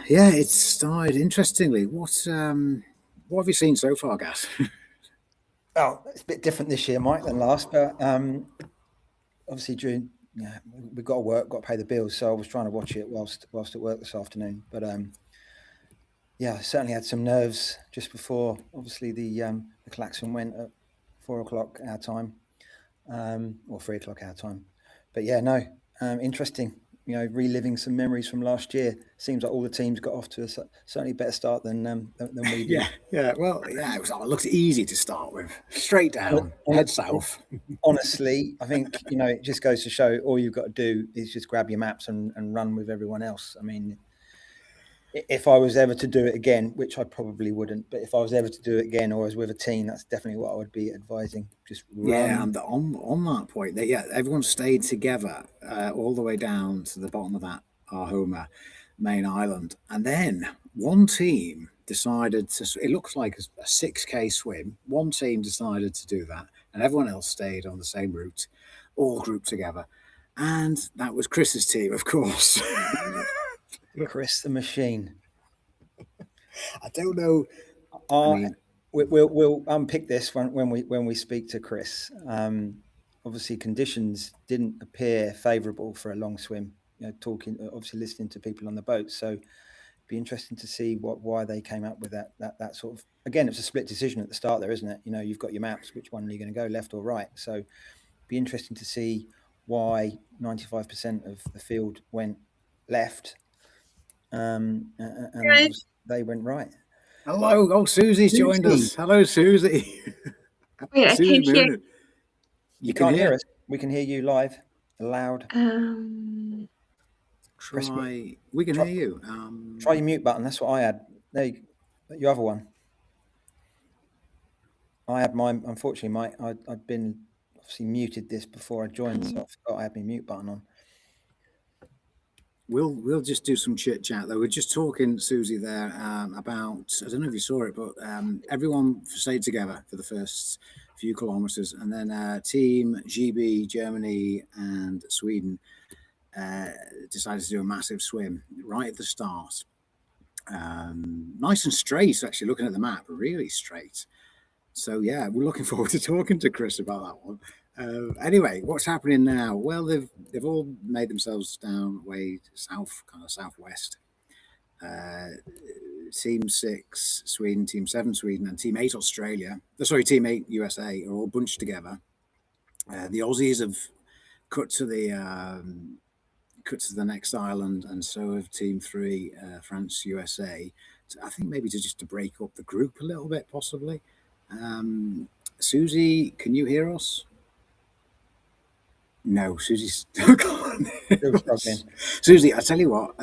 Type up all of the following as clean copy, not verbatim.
Yeah, it started interestingly. What have you seen so far, Gaz? Well, it's a bit different this year, Mike, than last, but obviously we've got to work, got to pay the bills, so I was trying to watch it whilst at work this afternoon. But yeah, I certainly had some nerves just before. Obviously, the klaxon went at 4 o'clock our time, or 3 o'clock our time. But yeah, no, interesting. Reliving some memories from last year. Seems like all the teams got off to a certainly better start than we did. Yeah. Well, yeah, it looked easy to start with. Straight down, head south. Honestly, I think it just goes to show all you've got to do is just grab your maps and run with everyone else. I mean, if I was ever to do it again, which I probably wouldn't, but if I was ever to do it again or was with a team, that's definitely what I would be advising. Just run. Yeah, and on that point, everyone stayed together all the way down to the bottom of that Arhoma main island, and then one team decided to. It looks like a 6K swim. One team decided to do that, and everyone else stayed on the same route, all grouped together, and that was Chris's team, of course. Chris the Machine. I don't know. I mean, we'll unpick this when we speak to Chris. Obviously, conditions didn't appear favourable for a long swim. Obviously listening to people on the boat. So it'd be interesting to see why they came up with that sort of. Again, it's a split decision at the start there, isn't it? You've got your maps. Which one are you going to go, left or right? So it'd be interesting to see why 95% of the field went left, and they went right. Hello. Oh, Susie's joined us. Hello, Susie. Wait, I can't hear. You can't hear us. We can hear you live, loud. We can hear you. Try your mute button. That's what I had. There your other one. I had mine. Unfortunately, I'd been obviously muted this before I joined, so I forgot I had my mute button on. We'll just do some chit chat though. We're just talking, Susie, there about, I don't know if you saw it, but everyone stayed together for the first few kilometers, and then Team GB, Germany, and Sweden decided to do a massive swim right at the start. Nice and straight, actually, looking at the map, really straight. So yeah, we're looking forward to talking to Chris about that one. Anyway, what's happening now? Well, they've all made themselves down way south, kind of southwest. Team 6 Sweden, Team 7 Sweden, and Team 8 Australia. Team 8 USA are all bunched together. The Aussies have cut to the next island, and so have Team 3 France USA. I think maybe to break up the group a little bit, possibly. Susie, can you hear us? No, Susie's still gone. Susie, I tell you what.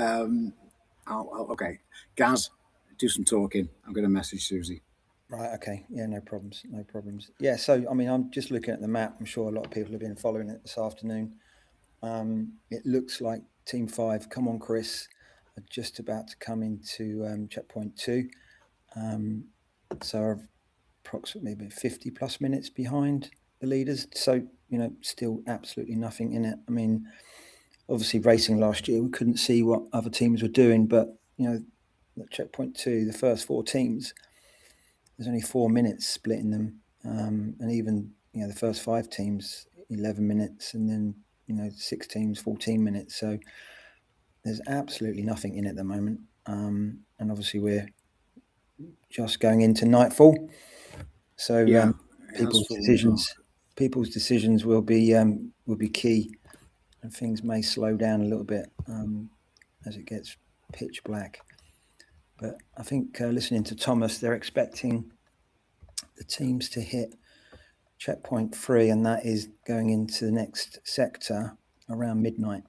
Okay, Gaz, do some talking. I'm going to message Susie. Right. Okay. Yeah. No problems. Yeah. So, I mean, I'm just looking at the map. I'm sure a lot of people have been following it this afternoon. It looks like Team 5, come on, Chris, are just about to come into checkpoint 2. So approximately 50 plus minutes behind the leaders. So, still absolutely nothing in it. I mean, obviously racing last year, we couldn't see what other teams were doing, but, at checkpoint 2, the first 4 teams, there's only 4 minutes splitting them. And even, the first 5 teams, 11 minutes, and then, 6 teams, 14 minutes. So there's absolutely nothing in it at the moment. And obviously we're just going into nightfall. So people's decisions will be key, and things may slow down a little bit as it gets pitch black. But I think listening to Thomas, they're expecting the teams to hit checkpoint 3, and that is going into the next sector around midnight.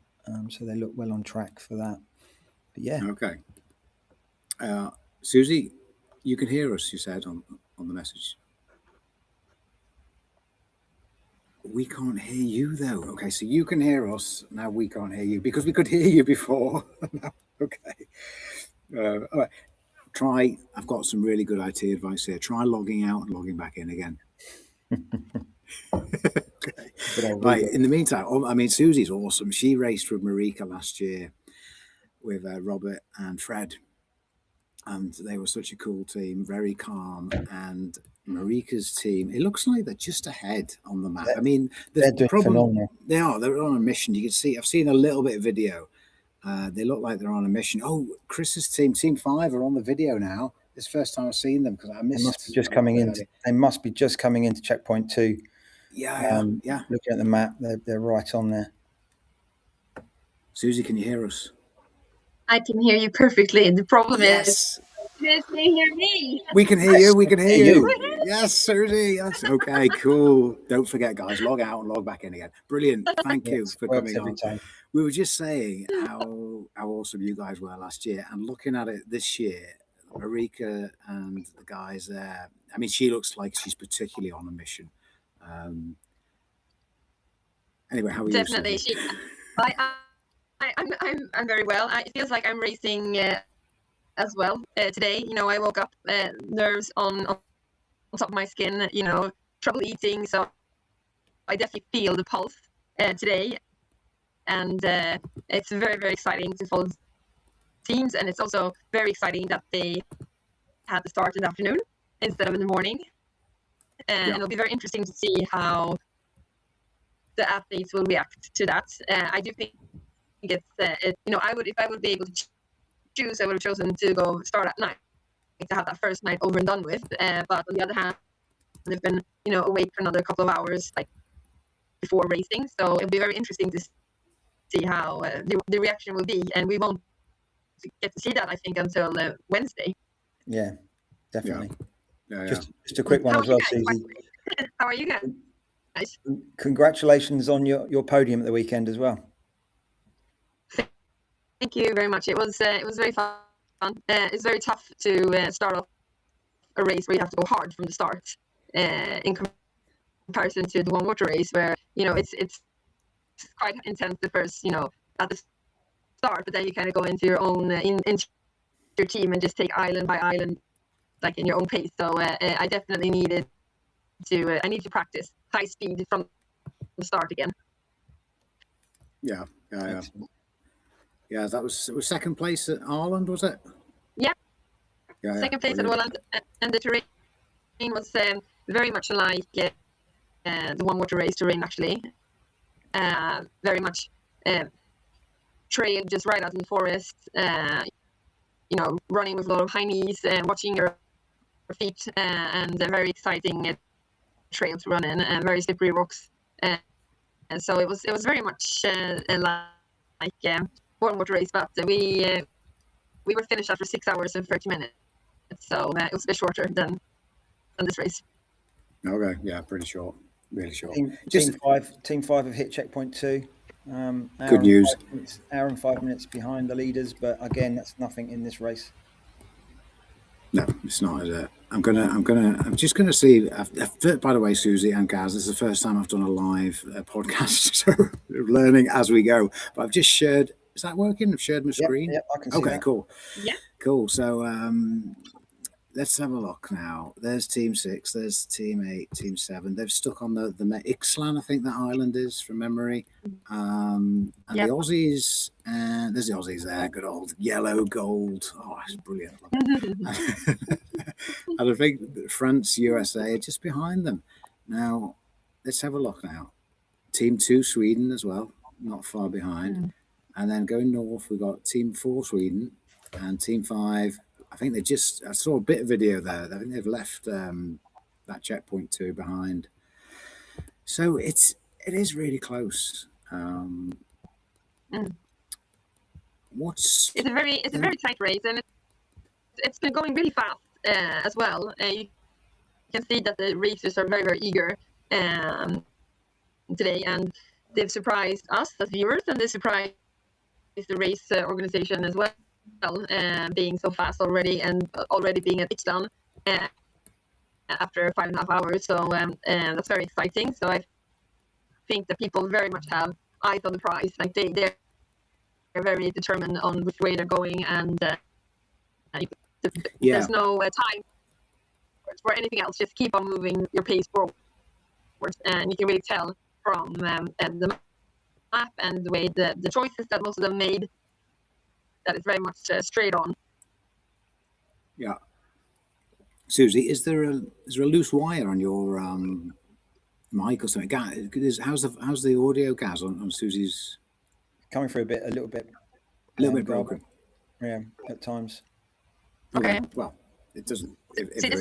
So they look well on track for that. But yeah. Okay. Susie, you can hear us, you said on the message. We can't hear you though. Okay, so you can hear us now. We can't hear you because we could hear you before. Okay. All right. Try. I've got some really good IT advice here. Try logging out and logging back in again. Okay. Right. In the meantime, I mean, Susie's awesome. She raced with Marika last year with Robert and Fred. and they were such a cool team, very calm. And Marika's team, it looks like they're just ahead on the map. I mean, they're doing phenomenal. They're on a mission. You can see, I've seen a little bit of video. They look like they're on a mission. Oh, Chris's team, Team 5, are on the video now. This is the first time I've seen them because I missed. They must be just coming in. They must be just coming into checkpoint 2. Yeah. Looking at the map, they're right on there. Susie, can you hear us? I can hear you perfectly. The problem Yes. is, can you hear me? We can hear you. We can hear you. Yes, Susie. Yes. Okay, cool. Don't forget, guys, log out and log back in again. Brilliant. Thank you for coming on. Time. We were just saying how awesome you guys were last year, and looking at it this year, Marika and the guys there. I mean, she looks like she's particularly on a mission. Anyway, how are you? Definitely. I'm very well. It feels like I'm racing as well today. I woke up nerves on top of my skin. Trouble eating, so I definitely feel the pulse today, and it's very, very exciting to follow teams, and it's also very exciting that they had the start in the afternoon instead of in the morning, and it'll be very interesting to see how the athletes will react to that. I do think it's if I would be able to choose, I would have chosen to go start at night to have that first night over and done with. But on the other hand, they've been awake for another couple of hours like before racing, so it'll be very interesting to see how the reaction will be, and we won't get to see that I think until Wednesday. Yeah, definitely. Yeah. Just a quick one as well, Susie. How are you guys? Nice. Congratulations on your podium at the weekend as well. Thank you very much. It was very fun. It's very tough to start off a race where you have to go hard from the start in comparison to the one water race where it's quite intense the first at the start, but then you kind of go into your own into your team and just take island by island like in your own pace. So I definitely needed to practice high speed from the start again. Yeah. Yeah, it was second place at Ireland, was it? Yeah. Second place at Ireland, and the terrain was very much like the one water race terrain actually. Very much trail just right out in the forest. Running with a lot of high knees and watching your feet, and a very exciting trail to run in, and very slippery rocks. And so it was very much like one water race, but we were finished after 6 hours and 30 minutes, so it was a bit shorter than this race. Okay, yeah, pretty short, really short. Team 5 have hit checkpoint 2. Good news. Hour and 5 minutes behind the leaders, but again, that's nothing in this race. No, it's not, is it? I'm just gonna see. By the way, Susie and Gaz, this is the first time I've done a live podcast, so learning as we go. But I've just shared. Is that working? I've shared my screen. Yep, I can see that. Cool. Yeah. Cool. So let's have a look now. There's Team 6. There's Team 8. Team 7. They've stuck on the Ixtlan, I think that island is from memory. And the Aussies. And there's the Aussies there. Good old yellow gold. Oh, it's brilliant. And I think France, USA are just behind them. Now, let's have a look now. Team 2, Sweden as well, not far behind. And then going north, we've got Team 4, Sweden, and Team 5. I think I saw a bit of video there. I think they've left that checkpoint 2 behind. So it is really close. It's a very tight race, and it's been going really fast as well. You can see that the racers are very, very eager today, and they've surprised us as viewers, and they surprised the race organization as well, being so fast already, and already being at Ixtlan after 5.5 hours. So that's very exciting. So I think that people very much have eyes on the prize. Like they're very determined on which way they're going, and there's no time for anything else. Just keep on moving your pace forward, and you can really tell from the map and the way the choices that most of them made that it's very much straight on. Yeah. Susie, is there a loose wire on your mic or something? How's the audio, Gaz, on Susie's? Coming through a little bit Garbled. broken. Yeah, at times. Okay. Well, it doesn't. If See, there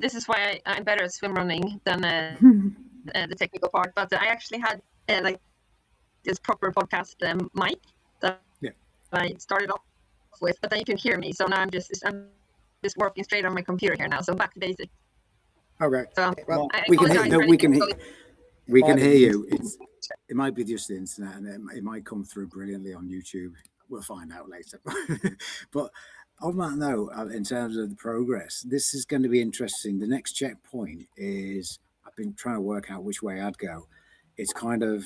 this is why I'm better at swim running than the technical part. But I actually had like this proper podcast mic that I started off with, but then you can hear me. So now I'm just working straight on my computer here now. So back to basics. Okay. So Well, I we can apologize hear. for We can anything. hear. We can hear you. It might be just the internet, and it might come through brilliantly on YouTube. We'll find out later. But on that note, in terms of the progress, this is going to be interesting. The next checkpoint is, I've been trying to work out which way I'd go. It's kind of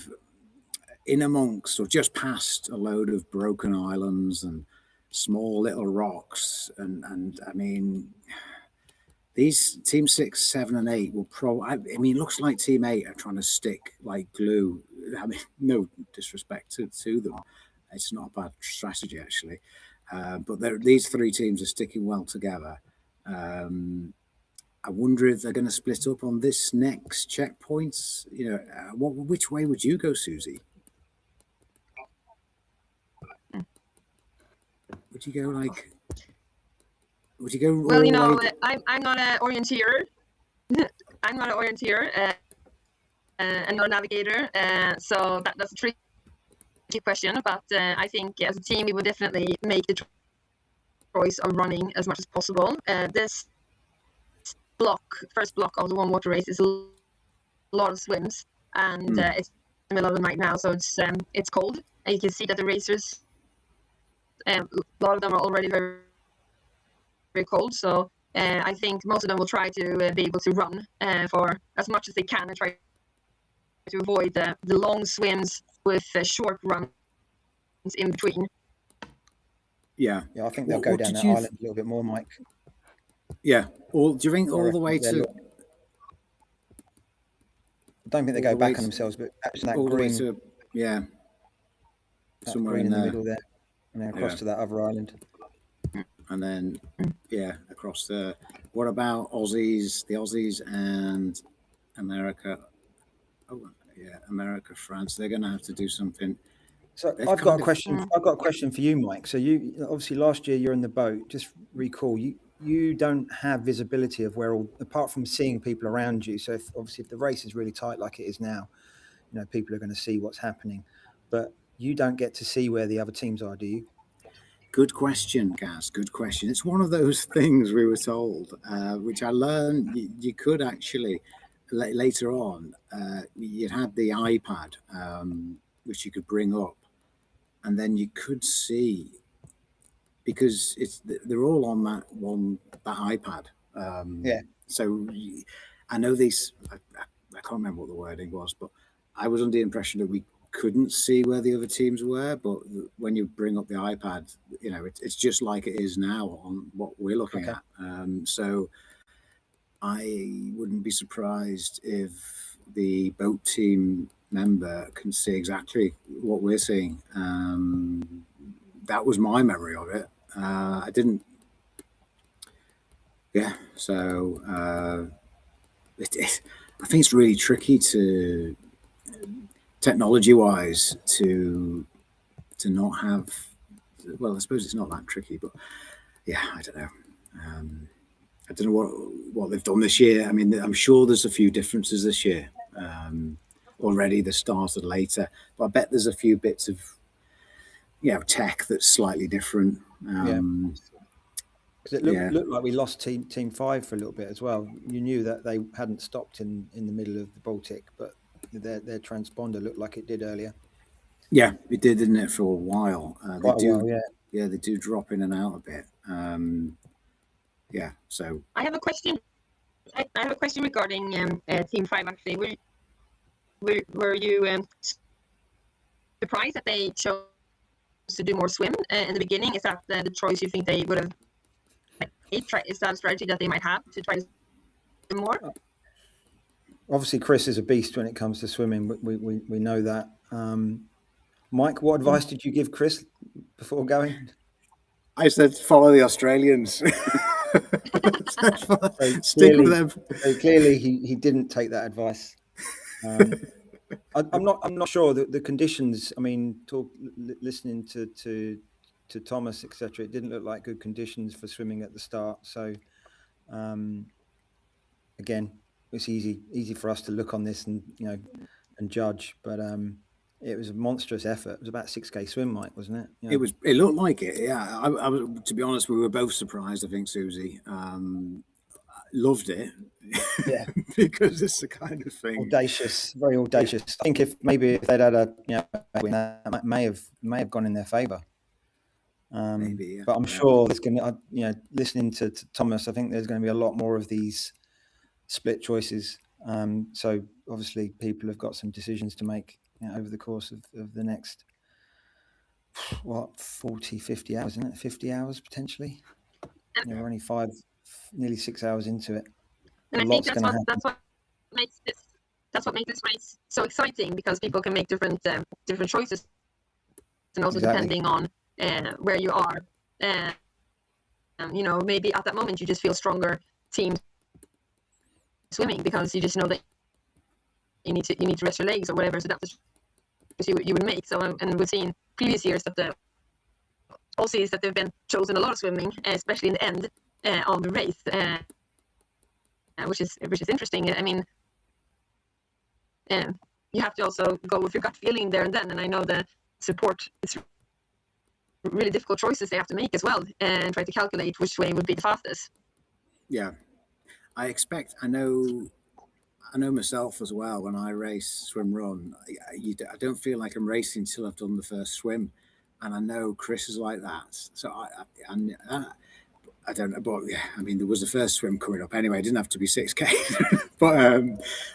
in amongst or just past a load of broken islands and small little rocks. And I mean, these team 6, 7, and 8 will probably. I mean, it looks like team 8 are trying to stick like glue. I mean, no disrespect to them. It's not a bad strategy, actually. But these 3 teams are sticking well together. I wonder if they're going to split up on this next checkpoint. You know, which way would you go, Susie? Would you go like? Would you go? Well, you know, I'm not an orienteer. I'm not an orienteer and not a navigator. So that's a tricky question. But I think as a team, we would definitely make the choice of running as much as possible. This first block of the one water race is a lot of swims, and it's the middle of the night now, so it's cold, and you can see that the racers, a lot of them are already very, very cold. So I think most of them will try to be able to run for as much as they can and try to avoid the long swims with short runs in between. Yeah, I think they'll go down that island a little bit more, Mike. Yeah, do you think all the way to? I don't think they go back on themselves, but actually that green, somewhere green in the there. middle there, and then across to that other island, and then across the. What about the Aussies and America? Oh yeah, America, France. They're going to have to do something. So I've got a question. I've got a question for you, Mike. So you obviously last year you're in the boat. Just recall you don't have visibility of where apart from seeing people around you. So if the race is really tight like it is now, you know, people are going to see what's happening, but you don't get to see where the other teams are, do you? Good question, Gaz. Good question. It's one of those things we were told, which I learned you could actually later on. You had the iPad, which you could bring up, and then you could see. Because they're all on that iPad. So I know these. I can't remember what the wording was, but I was under the impression that we couldn't see where the other teams were. But when you bring up the iPad, you know, it's just like it is now on what we're looking at. So I wouldn't be surprised if the boat team member can see exactly what we're seeing. That was my memory of it. I didn't. Yeah, so I think it's really tricky to technology-wise to not have. Well, I suppose it's not that tricky, but yeah, I don't know. I don't know what they've done this year. I mean, I'm sure there's a few differences this year. Already they started later, but I bet there's a few bits of tech that's slightly different. Because it looked like we lost team 5 for a little bit as well. You knew that they hadn't stopped in the middle of the Baltic, but their transponder looked like it did earlier. Yeah, it did, didn't it, for a while? They do drop in and out a bit. So I have a question. I have a question regarding Team 5. Actually, were you surprised that they chose to do more swim in the beginning? Is that the choice you think they would have? Is that a strategy that they might have to try to do more? Obviously, Chris is a beast when it comes to swimming. We know that. Mike, what advice did you give Chris before going? I said follow the Australians. Stick with them. So clearly he didn't take that advice. I'm not sure that the conditions. I mean, listening to Thomas, etc. It didn't look like good conditions for swimming at the start. So again, it's easy for us to look on this and and judge, but it was a monstrous effort. It was about 6K swim, Mike, wasn't it? It was. It looked like it. Yeah. I was. To be honest, we were both surprised. I think Susie loved it. Yeah, because it's the kind of thing. Audacious, very audacious. I think if they'd had a win, that may have gone in their favour. Maybe, yeah. But I'm sure there's going to, listening to Thomas, I think there's going to be a lot more of these split choices. So obviously people have got some decisions to make over the course of the next 40, 50 hours, isn't it? 50 hours potentially. We're only nearly 6 hours into it. And I think that's what makes this race so exciting, because people can make different choices, and also depending on where you are. Maybe at that moment you just feel stronger team swimming, because you just know that you need to rest your legs or whatever. So that's you would make. So and we've seen previous years that the Aussies that they've been chosen a lot of swimming, especially in the end of the race, which is interesting. I mean, you have to also go with your gut feeling there and then. And I know the support, it's really difficult choices they have to make as well, and try to calculate which way would be the fastest. Yeah, I know myself as well. When I race swim run, I don't feel like I'm racing until I've done the first swim, and I know Chris is like that. So I don't know, but yeah, I mean, there was a first swim coming up anyway. It didn't have to be 6K, but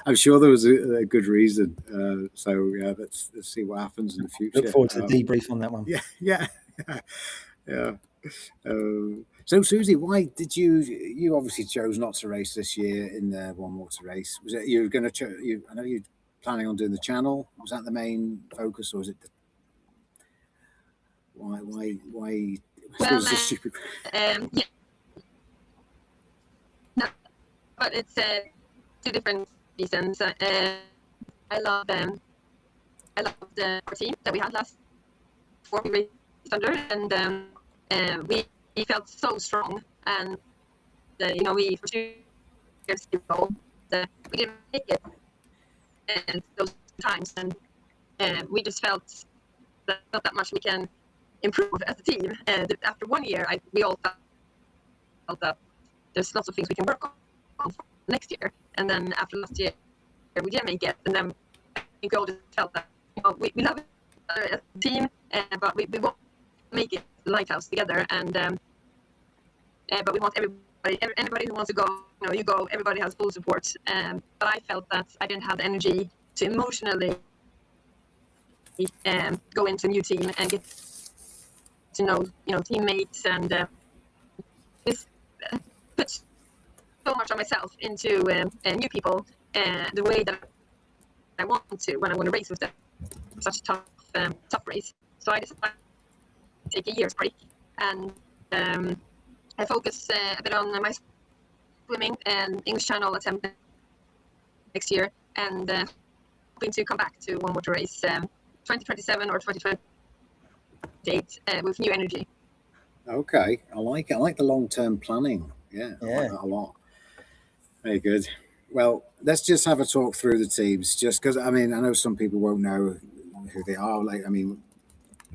I'm sure there was a good reason. So yeah, let's see what happens in the future. Look forward to the debrief on that one. Yeah. So Susie, why did you obviously chose not to race this year in the One Water race? Was it you were going to? I know you're planning on doing the channel. Was that the main focus, or was it? Why? Well, it's a stupid. Yeah. No, but it's two different reasons. I love the team that we had last before we raced under, and we felt so strong, and we for 2 years ago we didn't make it, and those times, and we just felt not that much we can improve as a team. And after 1 year, we all felt that there's lots of things we can work on for next year. And then after last year, we didn't make it, and then we all just felt that we love it as a team, but we won't make it the Lighthouse together. And but we want anybody who wants to go, you go. Everybody has full support. But I felt that I didn't have the energy to emotionally go into a new team and get to know teammates, and put so much of myself into new people the way that I want to when I want to race with them. Such a tough race. So I decided to take a year's break, and I focus a bit on my swimming and English Channel attempt next year, and hoping to come back to One Water race 2027 or 2028 with new energy. Okay, I like it. I like the long-term planning. Yeah. I like that a lot. Very good. Well, let's just have a talk through the teams, just because I know some people won't know who they are. Like,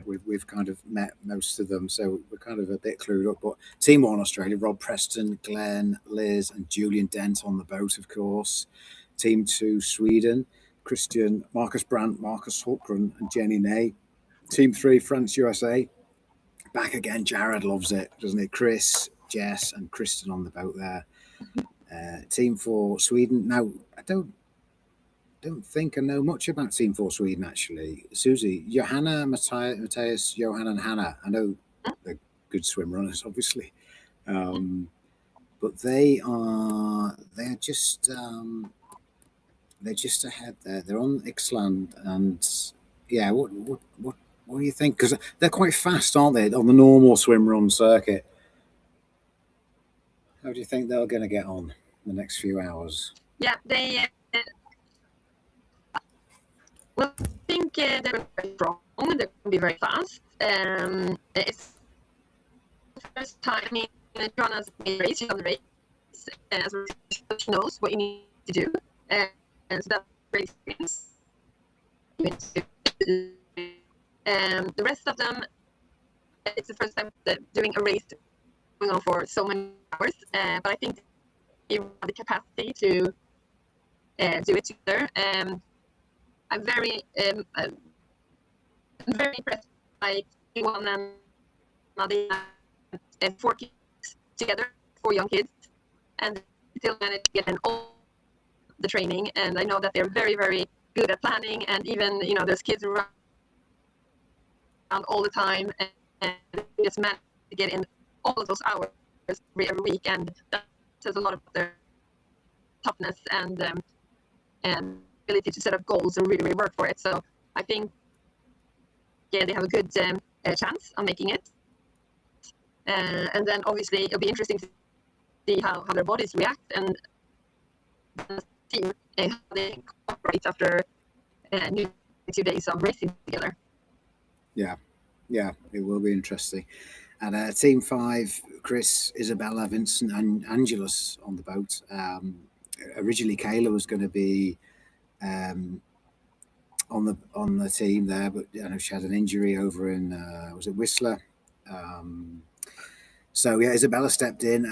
we've kind of met most of them, so we're kind of a bit clued up. But Team 1 Australia: Rob Preston, Glenn, Liz, and Julian Dent on the boat, of course. Team 2 Sweden: Christian, Marcus Brandt, Marcus Hultgren, and Jenny Ney. Team 3 France USA: back again. Jared loves it, doesn't he? Chris, Jess, and Kristen on the boat there. Team 4 Sweden. Now, I don't think I know much about Team 4 Sweden, actually. Susie, Johanna, Matthias, Johan, and Hannah. I know they're good swim runners, obviously, but they're just ahead there. They're on Ixland, and yeah. What What do you think? Because they're quite fast, aren't they, on the normal swim run circuit? How do you think they're going to get on the next few hours? Yeah, they. Well, I think they're very strong. They're going to be very fast. It's the first time. I mean, Joanna's made a race. She's on the race. So she knows what you need to do. And so that's great experience. The rest of them, it's the first time that doing a race going on for so many hours. But I think they have the capacity to do it together. I'm very impressed by T1 and Nadia, 4 kids together, 4 young kids, and still manage to get in all the training. And I know that they're very, very good at planning, and even there's kids around all the time, and they just manage to get in all of those hours every week, and that says a lot about their toughness and ability to set up goals and really, really work for it. So I think they have a good chance on making it. And then obviously it'll be interesting to see how their bodies react and see how they operate after 2 days of racing together. Yeah, it will be interesting. And Team 5, Chris, Isabella, Vincent, and Angelus on the boat. Originally, Kayla was going to be on the team there, but I know she had an injury over in was it Whistler? So yeah, Isabella stepped in,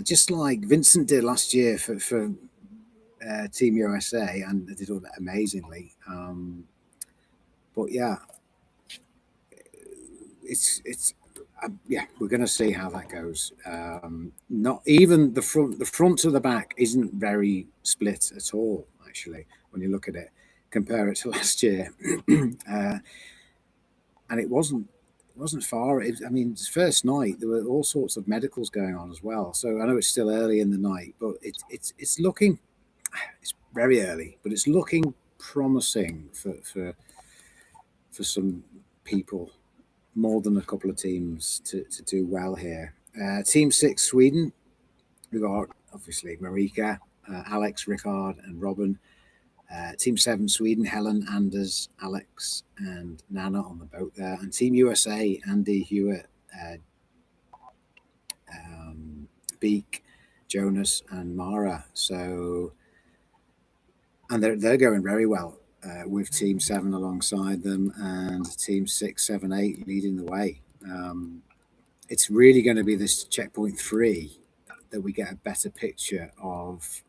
just like Vincent did last year for Team USA, and they did all that amazingly. But yeah, it's yeah, we're going to see how that goes. Not even the front to the back isn't very split at all, actually, when you look at it, compare it to last year. And it wasn't far. I mean, it's first night, there were all sorts of medicals going on as well. So I know it's still early in the night, but it's looking, it's very early, but it's looking promising for some people, more than a couple of teams to do well here. Team 6, Sweden, we got obviously Marika, Alex, Rickard, and Robin. Team 7, Sweden, Helen, Anders, Alex, and Nana on the boat there. And Team USA, Andy, Hewitt, Beek, Jonas, and Mara. So, and they're going very well. With Team 7 alongside them and Team 6, 7, 8 leading the way. It's really going to be this checkpoint 3 that we get a better picture of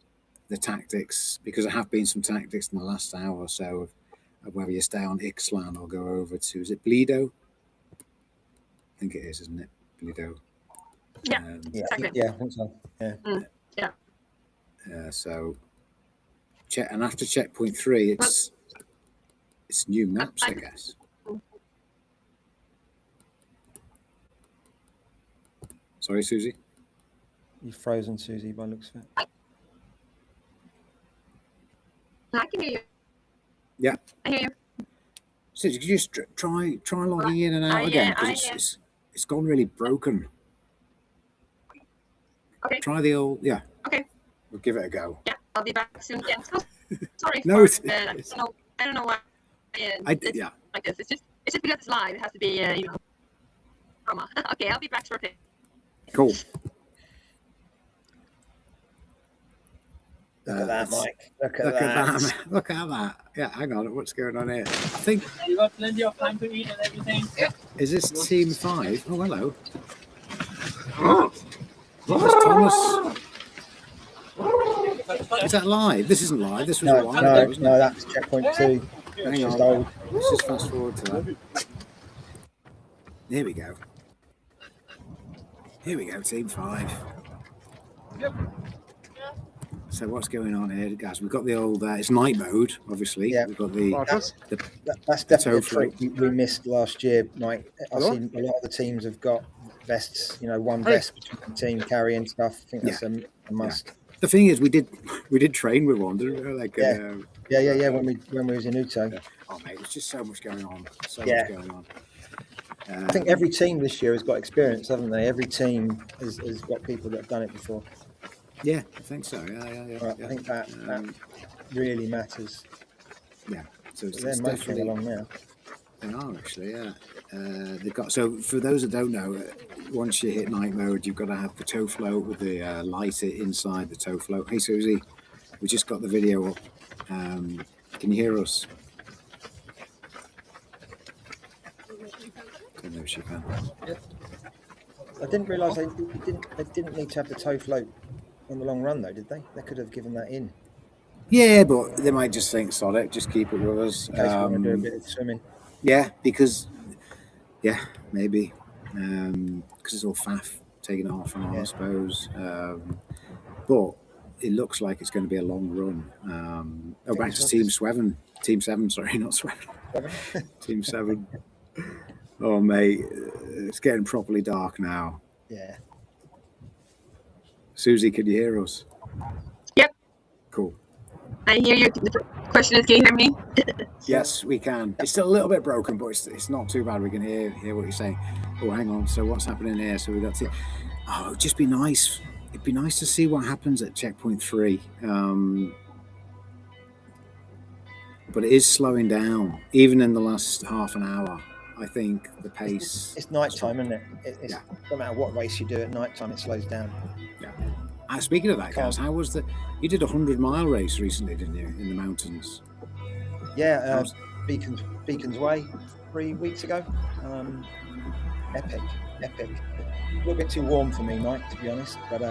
the tactics, because there have been some tactics in the last hour or so of whether you stay on Ixtlan or go over to, is it Blido? I think it is, isn't it? Blido. Yeah, exactly. Yeah, I think so. Yeah. Yeah. So, and after checkpoint 3, it's new maps, I guess. Sorry, Susie? You've frozen, Susie, by the looks of it. I can hear you. Yeah. I hear you. Susie, could you just try logging in and out again? Because it's gone really broken. Okay. Try the old, yeah. Okay. We'll give it a go. Yeah, I'll be back soon again. Sorry. No, I don't know why. It's like this. It's just because it's live. It has to be, drama. Okay, I'll be back shortly. Cool. Look at that, Mike. Look at that. Look at that. Yeah, hang on. What's going on here? I think you got plenty of time to eat and everything. Is this Team 5? Oh, hello. There's Thomas. Is that live? This isn't live. This was a while ago, wasn't it? No, that's checkpoint 2. Hang on. Let's just fast forward to that. There we go. Here we go, Team 5. Yep. So what's going on here, guys? We've got the old, it's night mode, obviously. Yeah. We've got the that's definitely a trick we missed last year, Mike. I've seen a lot of the teams have got vests, one vest between the team carrying stuff. I think that's a must. Yeah. The thing is, we did train with one, didn't we? Like Yeah. When we was in Uto, Oh mate, there's just so much going on. So Yeah. much going on. I think every team this year has got experience, haven't they? Every team has got people that have done it before. Yeah, I think so. Yeah. Right, I think that really matters. Yeah. So it's They're motoring definitely along now. they are actually. Yeah. They've got, so for those that don't know, once you hit night mode, you've got to have the tow float with the light inside the tow float. Hey Susie, we just got the video up. Can you hear us? Don't know if she can. I didn't realise they didn't need to have the tow float on the long run though, did they? They could have given that in Yeah, but they might just think, sod it, just keep it with us. in case we want to do a bit of swimming. Yeah, because maybe because it's all faff taking it off and all, I suppose. But it looks like it's going to be a long run. Back to Team 7, sorry, not Sweven. Team 7. Oh mate, it's getting properly dark now. Yeah. Susie, can you hear us? Yep. Cool. I hear you. The question is, can you hear me? Yes, we can. It's still a little bit broken, but it's not too bad. We can hear what you're saying. Oh, hang on. So what's happening here? So we got to. Oh, it'd just be nice. It'd be nice to see what happens at checkpoint 3. But it is slowing down, even in the last half an hour. I think the pace. It's night time, isn't it? It's no matter what race you do at night time, it slows down. Yeah. Speaking of that, guys, how was the? You did a 100-mile race recently, didn't you, in the mountains? Yeah, Beacons Way 3 weeks ago. Epic. A little bit too warm for me, Mike, to be honest. But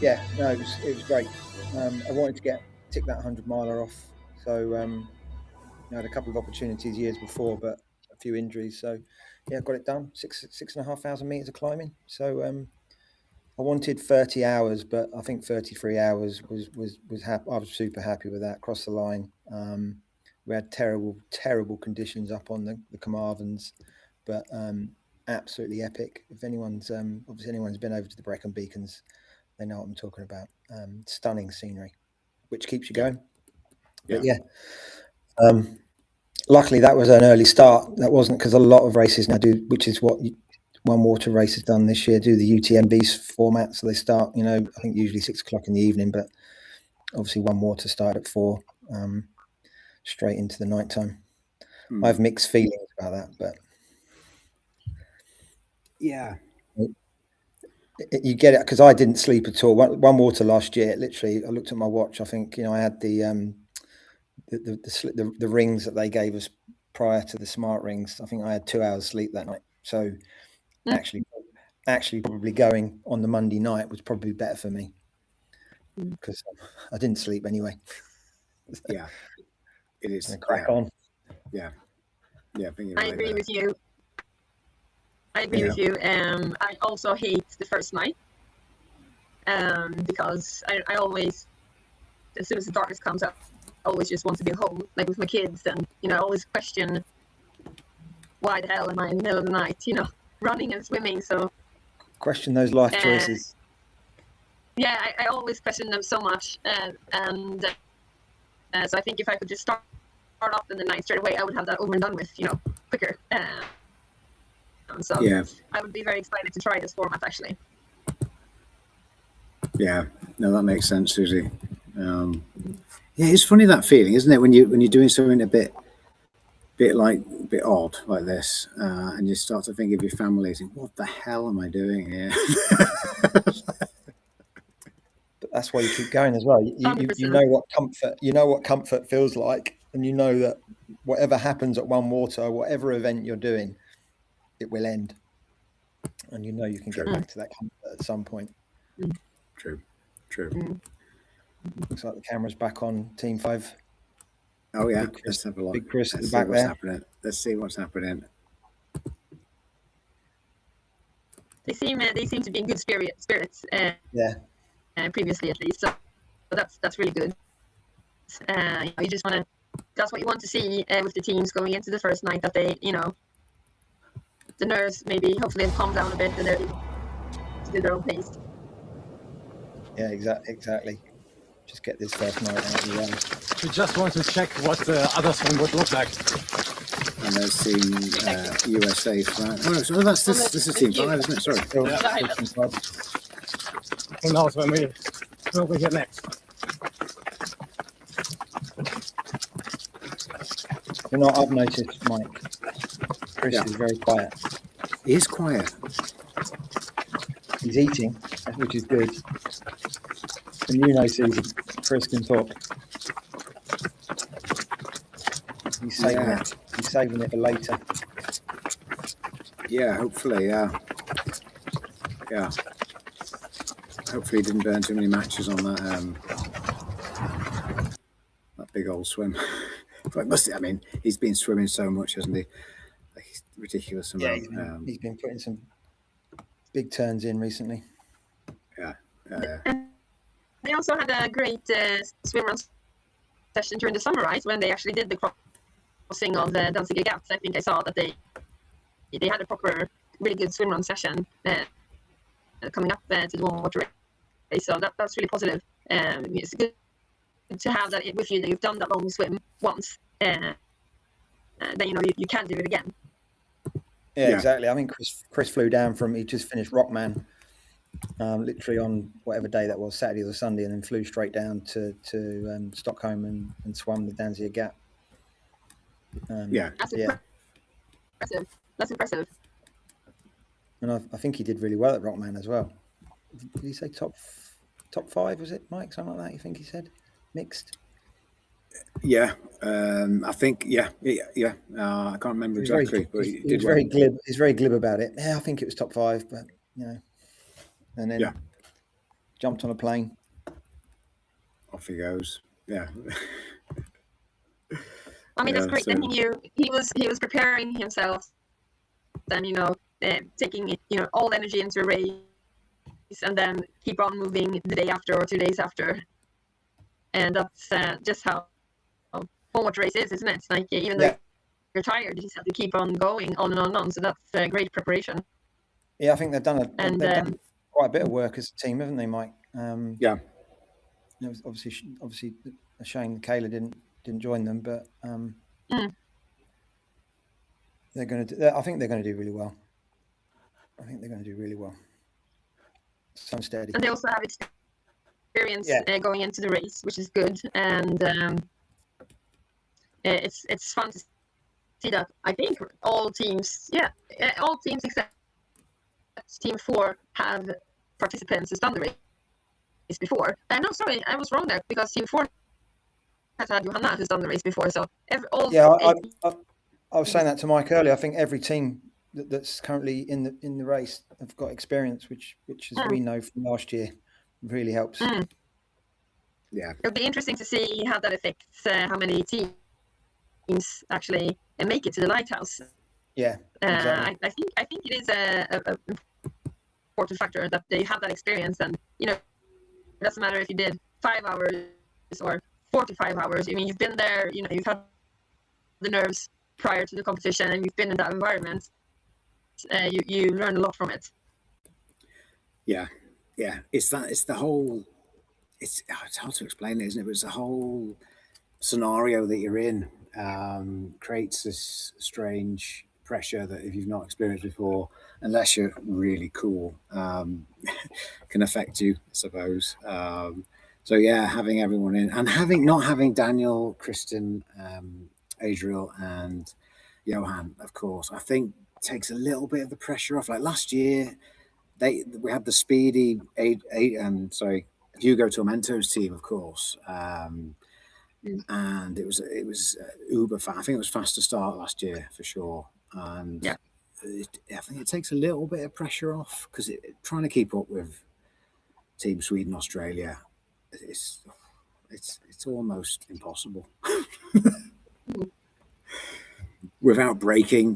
yeah, no, it was great. I wanted to tick that 100-miler off. So I had a couple of opportunities years before, but a few injuries. So yeah, got it done. 6,500 meters of climbing. So I wanted 30 hours, but I think 33 hours was happy. I was super happy with that. Across the line. We had terrible conditions up on the Carmarthens, but absolutely epic. If anyone's been over to the Brecon Beacons, they know what I'm talking about. Stunning scenery, which keeps you going. Yeah. But yeah. Luckily, that was an early start. That wasn't, because a lot of races now do, which is what One Water Race has done this year, do the UTMB format. So they start, I think usually 6 o'clock in the evening, but obviously One Water started at 4, straight into the nighttime. I have mixed feelings about that, but yeah, you get it, because I didn't sleep at all. One Water last year, literally, I looked at my watch. I think I had the rings that they gave us prior to the smart rings. I think I had 2 hours sleep that night. So actually probably going on the Monday night was probably better for me, because I didn't sleep anyway. Yeah, it is. Crack on. Yeah. I agree with you. I also hate the first night, because I always, as soon as the darkness comes up, I always just want to be home, like with my kids, and I always question, why the hell am I in the middle of the night, running and swimming? So question those life choices. Yeah, I always question them so much, and so I think if I could just start off in the night straight away, I would have that over and done with, quicker. So yeah, I would be very excited to try this format, actually. Yeah, no, that makes sense, Susie. Yeah, it's funny, that feeling, isn't it, when you're doing something a bit odd like this, and you start to think of your family, and think, what the hell am I doing here? But that's why you keep going as well. You know what comfort feels like, and you know that whatever happens at One Water, whatever event you're doing, it will end, and you can get back to that comfort at some point. True. Looks like the camera's back on Team 5. Oh yeah, let's have a look. Big Chris at the back there. Let's see what's happening. They seem to be in good spirits. Previously, at least. So that's really good. You just want to. That's what you want to see with the teams going into the first night. That they, the nerves maybe hopefully have calmed down a bit, and they're to do their own pace. Yeah, exactly. just get this first night out of the way. We just want to check what the other swim would look like. And there's Team USA. Oh, no, so this is Team 5, isn't it? Sorry. Still- Yeah. still some club. Who knows when we will be here next? You know, I've noticed, Mike, Chris Yeah. is very quiet. He is quiet. He's eating, which is good. And you know, Susie, Chris can talk. He's saving Yeah. it. He's saving it for later. Yeah, hopefully, yeah. Yeah. Hopefully he didn't burn too many matches on that big old swim. But I mean, he's been swimming so much, hasn't he? Like, it's ridiculous amount. He's been putting some big turns in recently. They also had a great swim run session during the summer, right? When they actually did the crossing of the Danziger Gaps. I think I saw that they had a proper, really good swim run session coming up to the water race. So that's really positive. It's good to have that with you, that you've done that long swim once. Then you know you can do it again. Yeah, Yeah. exactly. I mean, Chris flew down he just finished Rockman, literally on whatever day that was, Saturday or Sunday, and then flew straight down to Stockholm and swam the Danziger Gap. Yeah. That's Yeah. impressive. That's impressive. And I think he did really well at Rockman as well. Did he say top 5? Was it, Mike? Something like that? You think he said mixed? Yeah. I think, yeah. I can't remember exactly, but he He did was well. very glib. He's very glib about it. Yeah, I think it was top 5, but you know, and then Yeah. jumped on a plane. Off he goes. Yeah. I mean, that's Yeah, great. so- Then he was preparing himself. Then taking all energy into a race, and then keep on moving the day after or 2 days after. And that's just how what race is, isn't it? It's like even though Yeah. you're tired, you just have to keep on going on and on and on. So that's great preparation. Yeah, I think they've done And they've done quite a bit of work as a team, haven't they, Mike? Yeah. It was obviously a shame that Kayla didn't join them, but they're going to. I think they're going to do really well. So steady. And they also have experience going into the race, which is good. And it's fun to see that. I think all teams except Team 4 have participants who's done the race before. No, sorry, I was wrong there, because Team 4 has had Johanna who's done the race before. So I was saying that to Mike earlier. I think every team that's currently in the race have got experience, which as we know from last year, really helps. Yeah. It'll be interesting to see how that affects how many teams actually make it to the lighthouse. Yeah, exactly. I think it is a important factor that they have that experience, and it doesn't matter if you did 5 hours or 45 hours. I mean, you've been there. You've had the nerves prior to the competition, and you've been in that environment. You learn a lot from it. Yeah. It's the whole. It's hard to explain it, isn't it? But it's the whole scenario that you're in creates this strange pressure that, if you've not experienced before, unless you're really cool, can affect you, I suppose. So yeah, having everyone in, and not having Daniel, Kristen, Adriel, and Johan, of course, I think takes a little bit of the pressure off. Like last year, we had the speedy Hugo Tormento's team, of course, and it was uber fast. I think it was fast to start last year for sure, and I think it takes a little bit of pressure off, because trying to keep up with Team Sweden, Australia, it's almost impossible. Without breaking,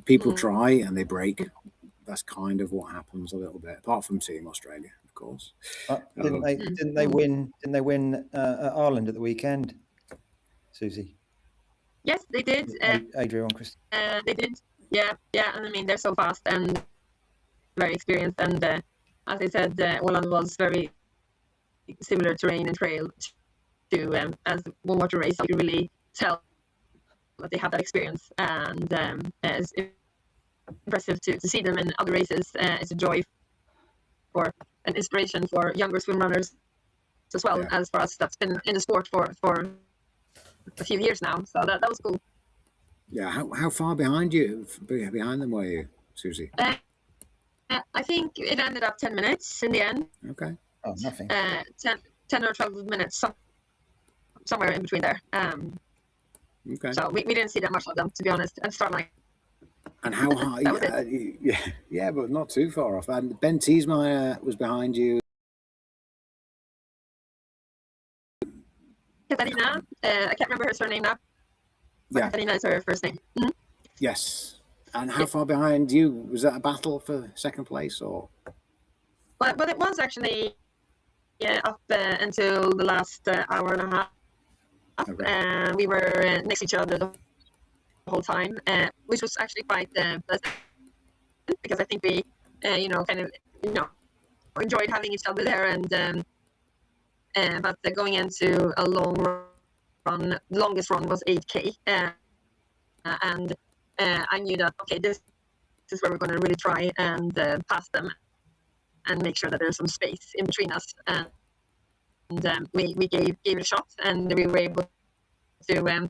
people try and they break. That's kind of what happens a little bit, apart from Team Australia, of course. Didn't they win at Ireland at the weekend, Susie? Yes, they did. Adriel and Chris. They did. Yeah. And I mean, they're so fast and very experienced. And as I said, Åland was very similar terrain and trail to as one water race. So you really tell that they have that experience, and it's impressive to see them in other races. It's a joy for an inspiration for younger swim runners as well, as for us that's been in the sport for a few years now. So that was cool. Yeah. How far behind them were you, Susie? I think it ended up 10 minutes in the end. Okay. Oh, nothing. 10 or 12 minutes, somewhere in between there. Okay. So we didn't see that much of them, to be honest, at start line. And how high? That was yeah, but not too far off. And Ben Teesmeyer was behind you. Katarina, I can't remember her surname now. But Yeah. Katarina is her first name. Mhm. Yes. And how far behind you? Was that a battle for second place, or? But it was actually up until the last hour and a half. Okay. We were next to each other the whole time, which was actually quite pleasant, because I think we, kind of, enjoyed having each other there. And but going into a long run, the longest run was 8K, and I knew that, okay, this is where we're going to really try and pass them and make sure that there's some space in between us. And we gave it a shot, and we were able to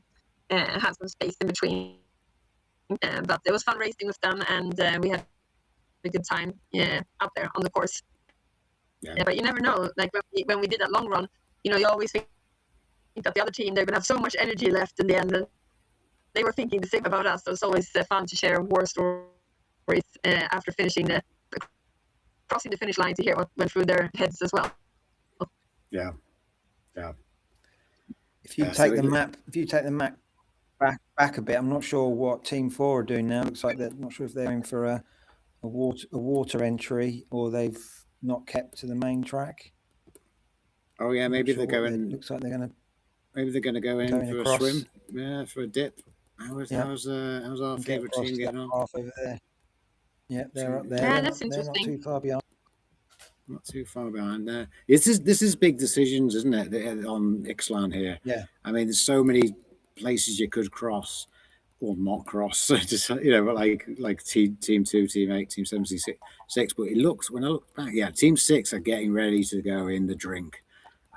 have some space in between. But it was fun racing with them, and we had a good time out there on the course. Yeah. But you never know. Like when we did that long run, you always think that the other team, they're going to have so much energy left in the end. And they were thinking the same about us. So it's always fun to share war stories after crossing the finish line, to hear what went through their heads as well. Yeah. Yeah. If you take the map back a bit, I'm not sure what Team 4 are doing now. Looks like they're not sure if they're in for a water entry, or they've not kept to the main track. Oh yeah, maybe they're Sure, going. looks like they're going to. Maybe they're going to go in Going for across. a swim. Yeah, for a dip. How's our favourite team getting on? Half over there. Yeah, they're up there. Yeah, They're that's not, they're not interesting. too far behind. Not too far behind there. This is big decisions, isn't it, on Ixtlan here? Yeah. I mean, there's so many places you could cross or not cross. Just, but like team 2, team 8, team 76. But it looks, when I look back, team 6 are getting ready to go in the drink.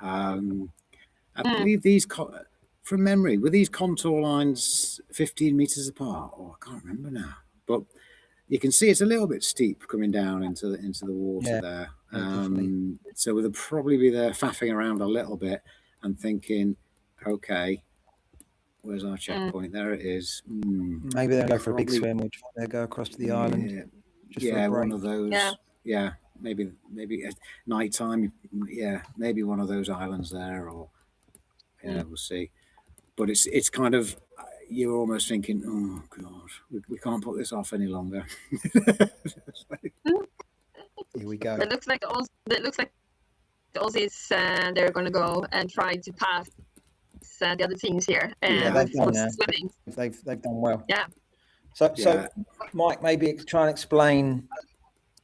I believe these, from memory, were these contour lines 15 meters apart? Oh, I can't remember now. But you can see it's a little bit steep coming down into the water there. So they'll probably be there faffing around a little bit and thinking, okay, where's our checkpoint? There it is. Maybe they'll go for a big swim, or they'll go across to the island. Just for a break. One of those. Yeah, maybe at night time. Yeah, maybe one of those islands there, or we'll see. But it's kind of, you're almost thinking, oh god, we can't put this off any longer. Here we go. It looks like the Aussies, they're going to go and try to pass the other teams here. They've done now. Swimming. They've done well. Yeah. So Mike, maybe try and explain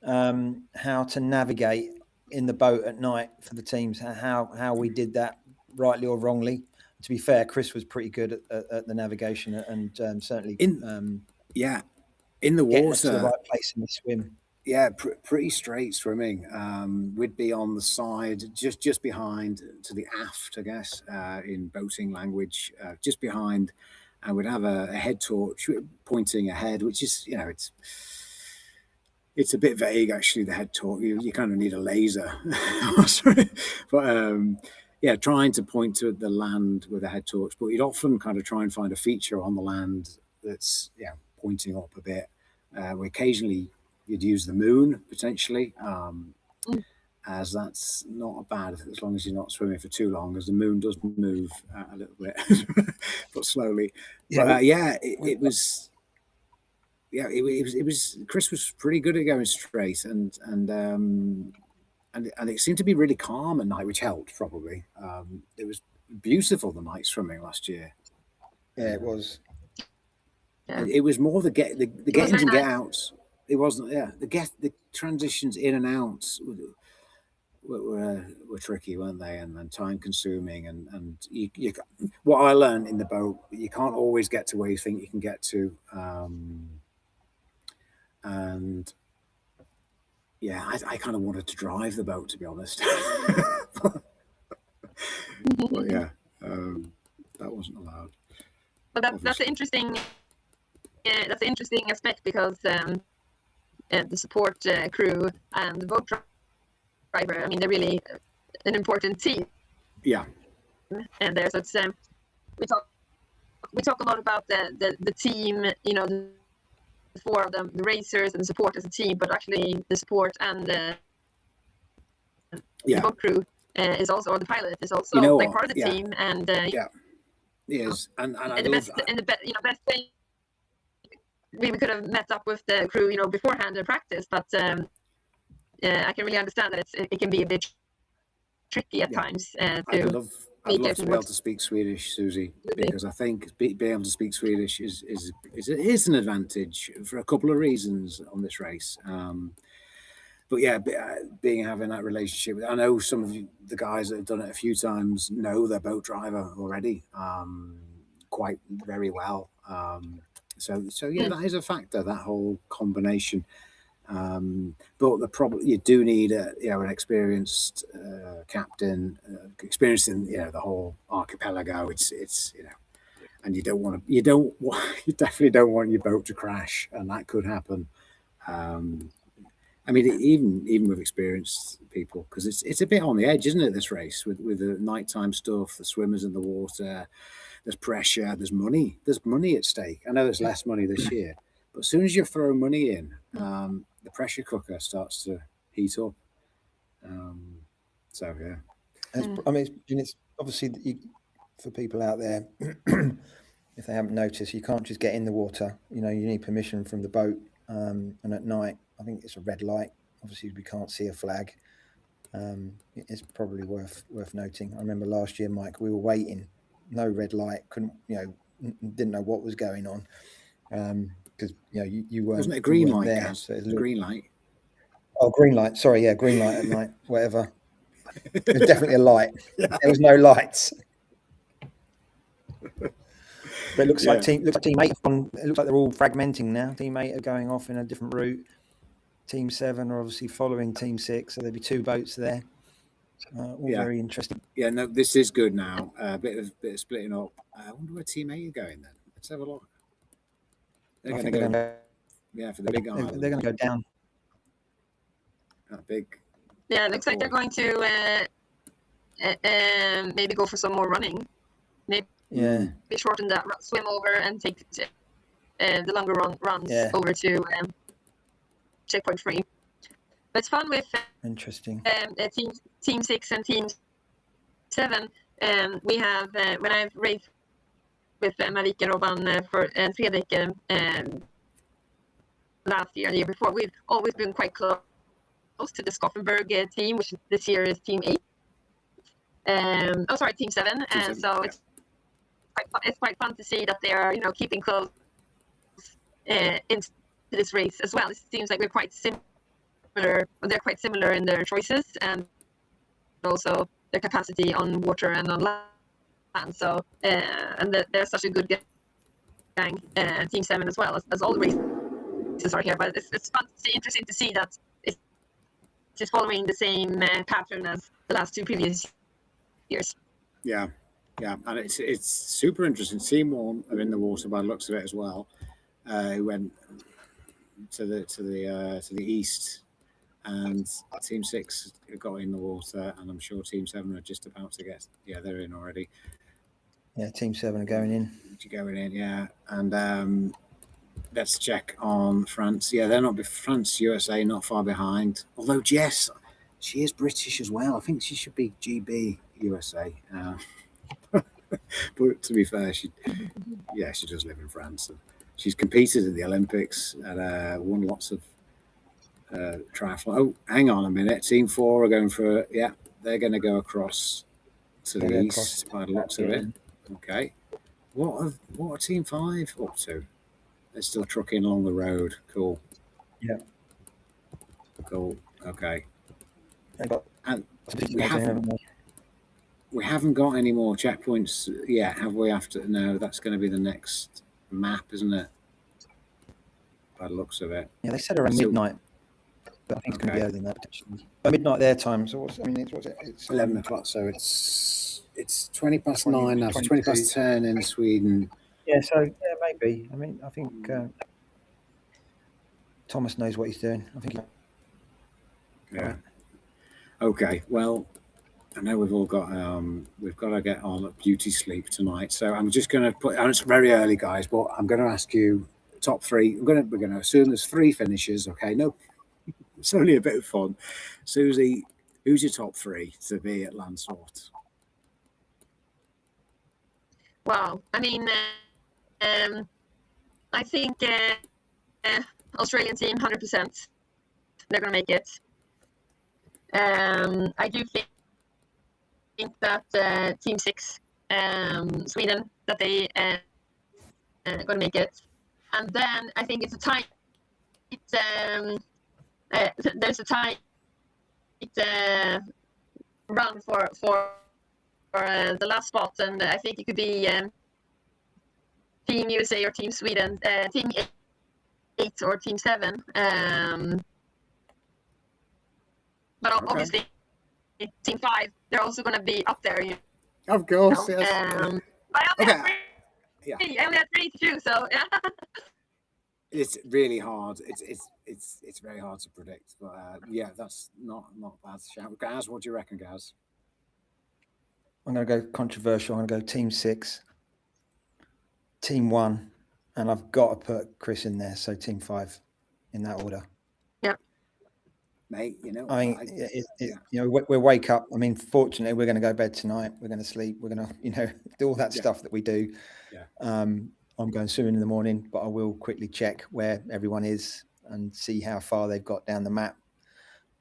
how to navigate in the boat at night for the teams. How we did that, rightly or wrongly. To be fair, Chris was pretty good at the navigation, and certainly in the getting water us to the right place in the swim. Yeah, pretty straight swimming. We'd be on the side, just behind, to the aft, I guess, in boating language, just behind, and we'd have a head torch pointing ahead, which is, it's a bit vague actually. The head torch, you kind of need a laser, but trying to point to the land with a head torch. But you'd often kind of try and find a feature on the land that's pointing up a bit. We occasionally. You'd use the moon potentially, as that's not bad as long as you're not swimming for too long, as the moon does move a little bit, but slowly. It was. Chris was pretty good at going straight, and it seemed to be really calm at night, which helped probably. It was beautiful the night swimming last year. Yeah, it was. It was more the get-ins and get-outs. It wasn't, the transitions in and out were tricky, weren't they? And time consuming. And you, what I learned in the boat, you can't always get to where you think you can get to. And yeah, I kind of wanted to drive the boat, to be honest. But yeah, that wasn't allowed. But that's obviously. an interesting. That's an interesting aspect because the support crew and the boat driver, I mean, they're really an important team. Yeah. And there's we talk a lot about the team, you know, the four of them, the racers and the support as a team, but actually the support and the boat crew is also, or the pilot is also like part of the team. And yes, and I the love best, and the best thing. We could have met up with the crew, you know, beforehand and practice, but I can really understand that it can be a bit tricky at times. I'd love to be able to speak Swedish, Susie, because I think being able to speak Swedish is an advantage for a couple of reasons on this race. But yeah, having that relationship, I know some of the guys that have done it a few times know their boat driver already quite very well. So yeah, that is a factor, that whole combination. But the problem, you do need an experienced captain, experienced in the whole archipelago. It's and you definitely don't want your boat to crash, and that could happen. I mean, even with experienced people, because it's a bit on the edge, isn't it? This race with the nighttime stuff, the swimmers in the water. There's pressure, there's money at stake. I know there's less money this year, but as soon as you throw money in, the pressure cooker starts to heat up. So yeah, I mean, it's obviously for people out there, if they haven't noticed, you can't just get in the water. You know, you need permission from the boat. And at night, I think it's a red light. Obviously, we can't see a flag. It's probably worth noting. I remember last year, Mike, we were waiting. No red light, didn't know what was going on because you weren't. Wasn't it a green light there? So it was green light. Oh, green light. Sorry, yeah, green light at night. Whatever. It was definitely a light. There was no lights. But it looks like team 8. It looks like they're all fragmenting now. Team 8 are going off in a different route. Team 7 are obviously following Team 6, so there'll be 2 boats there. Very interesting. Yeah, no, this is good now. A bit of splitting up. I wonder where Team 8 are going then. Let's have a look. They're going to go. For the big island. They're going to go down. That big. Yeah, it looks like they're going to maybe go for some more running. Maybe shorten that swim over and take the longer runs over to checkpoint 3. But it's fun with interesting team 6 and team 7. We have when I've raced with Marika, Robban, and Fredrik last year and the year before, we've always been quite close to the Skoffenberg team, which this year is team 8. Team 7. And so it's quite fun to see that they are keeping close into this race as well. It seems like we're quite similar. They're quite similar in their choices and also their capacity on water and on land. So and they're such a good gang, Team 7 as well as all the races are here. But it's fun to see, interesting to see that it's just following the same pattern as the last 2 previous years. Yeah, and it's super interesting. Team 1 are in the water by the looks of it as well. Who went to the east. And Team 6 got in the water, and I'm sure Team 7 are just about to get. Yeah, they're in already. Yeah, Team 7 are going in. Yeah. And let's check on France. Yeah, they're not. France, USA, not far behind. Although Jess, she is British as well. I think she should be GB USA. But to be fair, she does live in France. And she's competed in the Olympics and won lots of. Triathlon. Oh, hang on a minute. Team 4 are going for they're going to go across to the east by the looks of it. Okay. What are Team 5 up to? They're still trucking along the road. Cool. Yeah. Cool. Okay. They got And some we guys in, haven't they? we haven't got any more checkpoints yet, have we? After no, that's going to be the next map, isn't it? By the looks of it. Yeah, they said around So- midnight, but I think it's going to be Okay. earlier than that potentially. By midnight their time, so what's it? It's 11 o'clock, so it's 20 past 20, 9 now. So 20 past 22. 10 in Sweden. Yeah, so yeah, maybe. I mean, I think Thomas knows what he's doing. I think. Yeah. Okay. Well, I know we've got to get on beauty sleep tonight. So I'm just going to put. And it's very early, guys, but I'm going to ask you top three. We're going to assume there's 3 finishes. Okay. No, it's only a bit of fun. Susie, who's your top 3 to be at Lanzarote? Wow. I mean, I think Australian team 100%. They're going to make it. I do think that Team 6, Sweden, that they going to make it. And then I think it's a tight. There's a tight run for the last spot, and I think it could be Team USA or Team Sweden, Team 8 or Team 7. But Okay. obviously, Team 5, they're also going to be up there. You Of know? course. Yes. But I only Okay. had 3. Yeah. I only had 3 to choose, so yeah. It's really hard. It's very hard to predict. But yeah, that's not bad shout. Gaz, what do you reckon, Gaz? I'm going to go controversial. I'm going to go Team 6, Team 1, and I've got to put Chris in there. So Team 5 in that order. Mate, you know, I mean, yeah. you know, we wake up. I mean, fortunately, we're going to go to bed tonight. We're going to sleep. We're going to, you know, do all that Yeah. stuff that we do. Yeah. I'm going swimming in the morning, but I will quickly check where everyone is and see how far they've got down the map.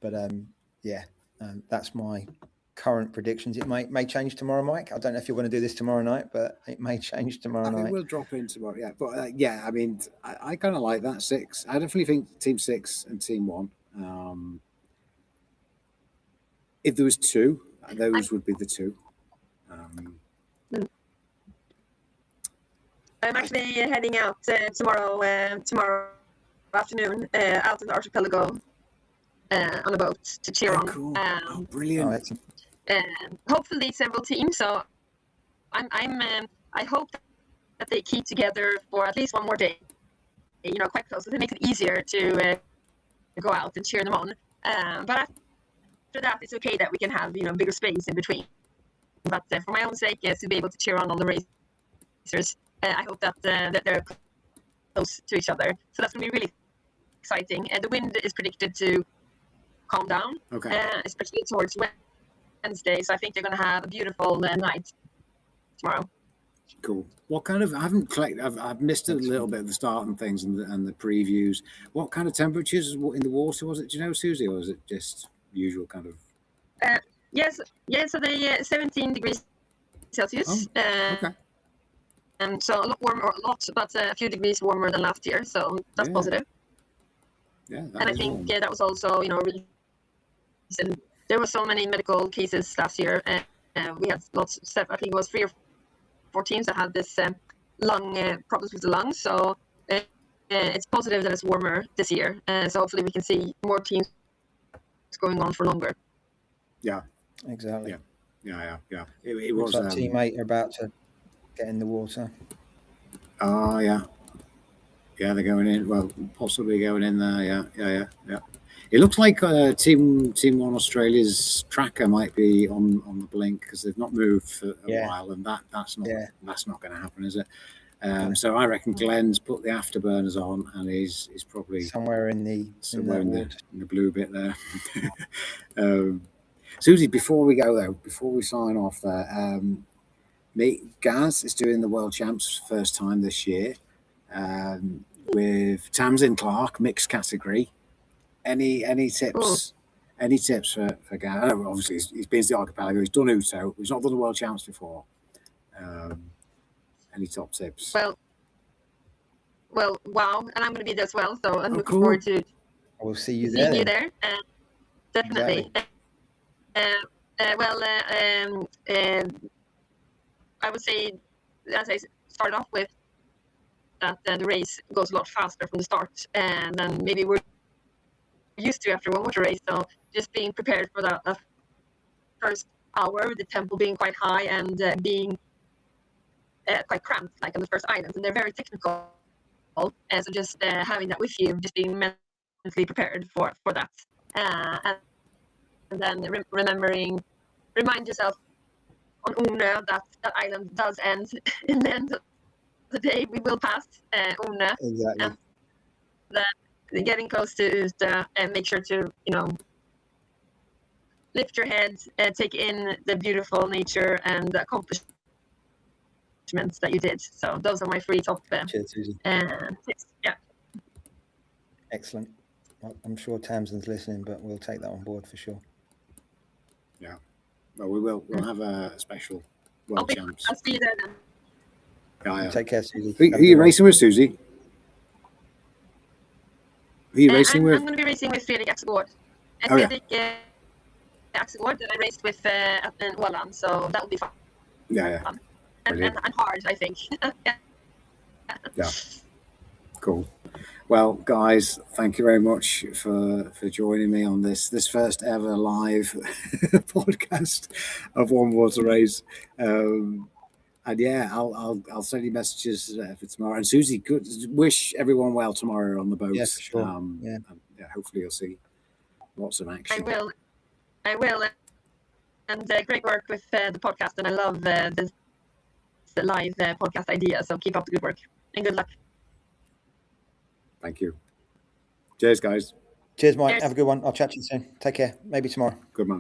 But that's my current predictions. It may change tomorrow, Mike. I don't know if you're going to do this tomorrow night, but it may change tomorrow I think night. we'll drop in tomorrow. Yeah, but yeah, I mean, I kind of like that 6. I definitely think Team 6 and Team 1. If there was 2, those would be the 2. I'm actually heading out tomorrow afternoon out in the archipelago on a boat to cheer on. Cool. Oh, Brilliant. excellent. Hopefully several teams. So I hope that they keep together for at least one more day. You know, quite close. So it makes it easier to go out and cheer them on. But after that, it's okay that we can have bigger space in between. But for my own sake, to be able to cheer on all the racers, I hope that they're close to each other. So that's going to be really exciting. The wind is predicted to calm down, Okay. especially towards Wednesday. So I think they're going to have a beautiful night tomorrow. Cool. What kind of? I haven't collected. I've missed a little bit of the start and things and the previews. What kind of temperatures in the water was it? Do you know, Susie, or was it just usual kind of? Yes. So they 17 degrees Celsius. Okay. And so a lot warmer, but a few degrees warmer than last year. So that's Yeah. positive. Yeah. And I think that was also, reason there were so many medical cases last year. We had lots. I think it was 3 or 4 teams that had this lung problems with the lungs. So it's positive that it's warmer this year. So hopefully we can see more teams going on for longer. Yeah. Exactly. Yeah. It Looks was. like Team 8 are about to get in the water. Oh yeah. Yeah, they're going in. Well, possibly going in there. Yeah. It looks like Team 1 Australia's tracker might be on the blink because they've not moved for a while, and that's not going to happen, is it? So I reckon Glenn's put the afterburners on, and he's probably Somewhere in the blue bit there. Susie, before we go though, before we sign off there, Gaz is doing the World Champs first time this year with Tamsin Clark mixed category. Any tips? Ooh. Any tips for Gaz? I know obviously he's been to the archipelago. He's done Uto. He's not done the World Champs before. Any top tips? Well, wow, and I'm going to be there as well. So I'm looking cool. forward to I will see you seeing there. you there. Definitely. Exactly. I would say, as I started off with, that the race goes a lot faster from the start, and then maybe we're used to after one water race. So just being prepared for that first hour, the tempo being quite high and being quite cramped, like on the first island, and they're very technical. So just having that with you, just being mentally prepared for that, and then remind yourself on Ornö that island does end in the end of the day. We will pass Ornö, Exactly. and then getting close to Ystad, and make sure to lift your head, take in the beautiful nature and the accomplishments that you did. So those are my 3 top Cheers, Susie. tips. Yeah. Excellent. I'm sure Tamsin's listening, but we'll take that on board for sure. Well, we will. We'll have a special world champs. I'll see you there then. Yeah. Take care, Susie. Who are you racing with, Susie? Who are you racing I'm with? going to be racing with Fredrik Axelgård. Oh, yeah. Fredrik Axelgård that I raced with in Åland, so that will be fun. Yeah. And hard, I think. Yeah. Cool. Well, guys, thank you very much for joining me on this first ever live podcast of One Water Race. And yeah, I'll send you messages for tomorrow. And Susie, good. Wish everyone well tomorrow on the boat. Yes, sure. Yeah. Hopefully you'll see lots of action. I will. And great work with the podcast, and I love the live podcast idea. So keep up the good work and good luck. Thank you. Cheers, guys. Cheers, Mike. Cheers. Have a good one. I'll chat to you soon. Take care. Maybe tomorrow. Good man.